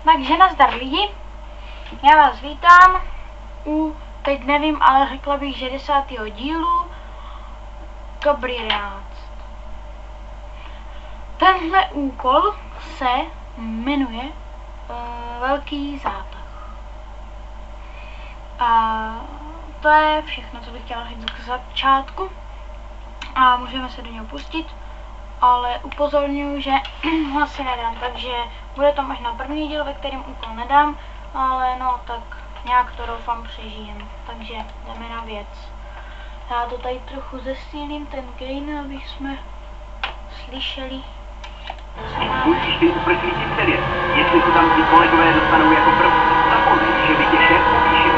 Takže nazdar lidi, já vás vítám teď nevím, ale řekla bych, že 10. dílu Dobrý rád. Tenhle úkol se jmenuje Velký zátah. A to je všechno, co bych chtěla říct k začátku. A můžeme se do něho pustit, ale upozorňuji, že hlasy nedám, takže bude to možná první díl, ve kterém úkol nedám, ale no tak nějak to doufám přežijem, takže jdeme na věc. Já to tady trochu zesílím, ten gain, aby jsme slyšeli, co máme. Musíš ty uprchlíci předjet, jestli to tam ty kolegové dostanou jako první. Zapomeň, že by tě šéf povýšil.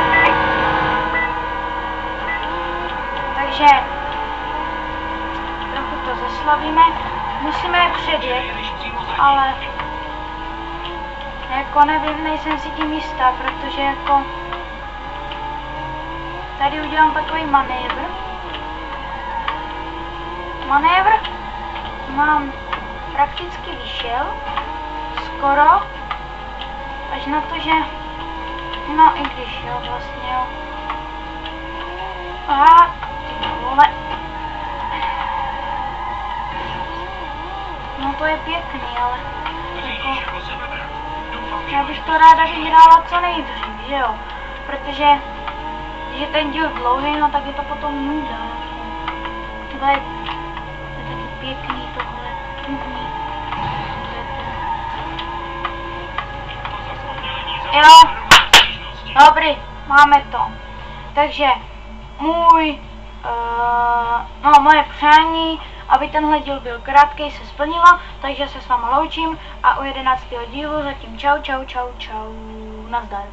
Takže trochu to zeslavíme, musíme je předjet, ale jako nevím, nejsem si tím jistá, protože jako tady udělám takový manévr. Mám prakticky vyšel, skoro, až na to, že no i když jo, vlastně jo. A ty vole. No to je pěkný, ale jako, já bych to ráda vyhrála co nejdřív, že jo? Protože když je ten díl dlouhý, no tak je to potom nuda. Tohle je taky pěkný, tohle. Jo, dobrý, máme to. Takže moje přání, aby tenhle díl byl krátký, se splnilo, takže se s vámi loučím a u 11. dílu zatím čau, nazdar.